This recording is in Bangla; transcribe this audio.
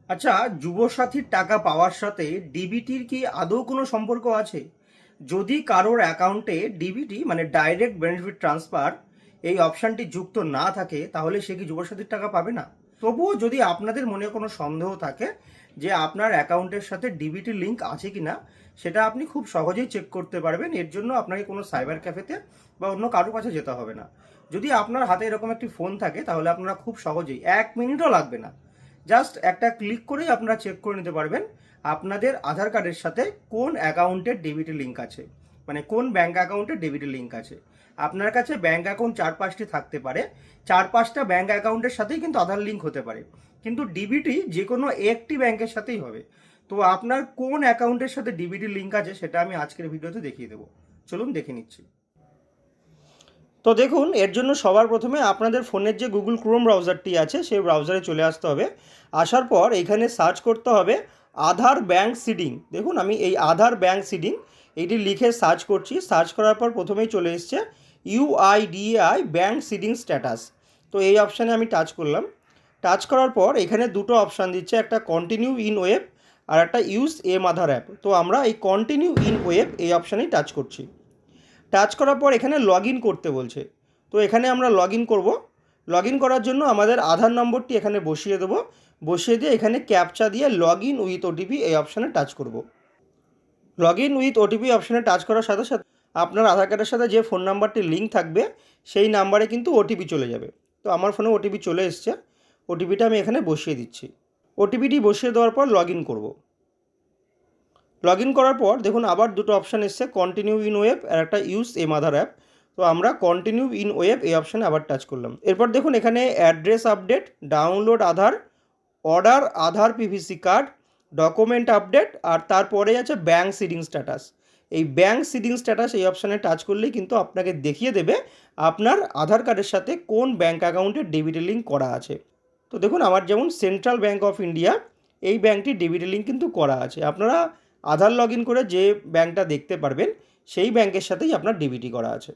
আচ্ছা, যুবসাথীর টাকা পাওয়ার সাথে ডিবিটির কি আদৌ কোনো সম্পর্ক আছে? যদি কারোর অ্যাকাউন্টে ডিবিটি মানে ডাইরেক্ট বেনিফিট ট্রান্সফার এই অপশানটি যুক্ত না থাকে, তাহলে সে কি যুবসাথীর টাকা পাবে না? তবুও যদি আপনাদের মনে কোনো সন্দেহ থাকে যে আপনার অ্যাকাউন্টের সাথে ডিবিটি লিঙ্ক আছে কি না, সেটা আপনি খুব সহজেই চেক করতে পারবেন। এর জন্য আপনাকে কোনো সাইবার ক্যাফেতে বা অন্য কারোর কাছে যেতে হবে না। যদি আপনার হাতে এরকম একটি ফোন থাকে, তাহলে আপনারা খুব সহজেই 1 মিনিটও লাগবে না, জাস্ট একটা ক্লিক করেই আপনারা চেক করে নিতে পারবেন আপনাদের আধার কার্ডের সাথে কোন অ্যাকাউন্টের ডেবিটের লিঙ্ক আছে, মানে কোন ব্যাঙ্ক অ্যাকাউন্টের ডেবিটের লিঙ্ক আছে। আপনার কাছে ব্যাঙ্ক অ্যাকাউন্ট 4-5টি থাকতে পারে, 4-5টা ব্যাঙ্ক অ্যাকাউন্টের সাথেই কিন্তু আধার লিঙ্ক হতে পারে, কিন্তু ডিবিটি যে কোনো একটি ব্যাঙ্কের সাথেই হবে। তো আপনার কোন অ্যাকাউন্টের সাথে ডিবিটি লিঙ্ক আছে সেটা আমি আজকের ভিডিওতে দেখিয়ে দেবো। চলুন দেখে নিচ্ছি। তো দেখুন, এর জন্য সবার প্রথমে আপনাদের ফোনের যে গুগল ক্রোম ব্রাউজারটি আছে সেই ব্রাউজারে চলে আসতে হবে। আসার পর এখানে সার্চ করতে হবে আধার ব্যাঙ্ক সিডিং। দেখুন, আমি এই আধার ব্যাঙ্ক সিডিং এইটি লিখে সার্চ করছি। সার্চ করার পর প্রথমেই চলে এসছে ইউআইডিএআই ব্যাঙ্ক সিডিং স্ট্যাটাস। তো এই অপশানে আমি টাচ করলাম। টাচ করার পর এখানে দুটো অপশান দিচ্ছে, একটা কন্টিনিউ ইন ওয়েব আর একটা ইউজ এম আধার অ্যাপ। তো আমরা এই কন্টিনিউ ইন ওয়েব এই অপশানেই টাচ করছি। টাচ করার পর এখানে লগ ইন করতে বলছে। তো এখানে আমরা লগ ইন করবো। লগ ইন করার জন্য আমাদের আধার নম্বরটি এখানে বসিয়ে দেবো। বসিয়ে দিয়ে এখানে ক্যাপচা দিয়ে লগ ইন উইথ ওটিপি এই অপশানে টাচ করব। লগ ইন উইথ ওটিপি অপশানে টাচ করার সাথে সাথে আপনার আধার কার্ডের সাথে যে ফোন নাম্বারটি লিঙ্ক থাকবে সেই নাম্বারে কিন্তু ওটিপি চলে যাবে। তো আমার ফোনে ওটিপি চলে এসছে। ওটিপিটা আমি এখানে বসিয়ে দিচ্ছি। ওটিপিটি বসিয়ে দেওয়ার পর লগ ইন করবো। লগ ইন করার পর দেখুন আবার দুটো অপশান এসছে, কন্টিনিউ ইন ওয়েব আর একটা ইউজ এম আধার অ্যাপ। তো আমরা কন্টিনিউ ইন ওয়েব এই অপশানে আবার টাচ করলাম। এরপর দেখুন এখানে অ্যাড্রেস আপডেট, ডাউনলোড আধার, অর্ডার আধার পিভিসি কার্ড, ডকুমেন্ট আপডেট আর তারপরে আছে ব্যাঙ্ক সিডিং স্ট্যাটাস। এই ব্যাঙ্ক সিডিং স্ট্যাটাস এই অপশানে টাচ করলেই কিন্তু আপনাকে দেখিয়ে দেবে আপনার আধার কার্ডের সাথে কোন ব্যাঙ্ক অ্যাকাউন্টের ডেবিট লিঙ্ক করা আছে। তো দেখুন আমার যেমন সেন্ট্রাল ব্যাঙ্ক অফ ইন্ডিয়া এই ব্যাঙ্কটির ডেবিট লিঙ্ক কিন্তু করা আছে। আপনারা আধার লগ ইন করে যে ব্যাঙ্কটা দেখতে পারবেন সেই ব্যাঙ্কের সাথেই আপনার ডিবিটি করা আছে।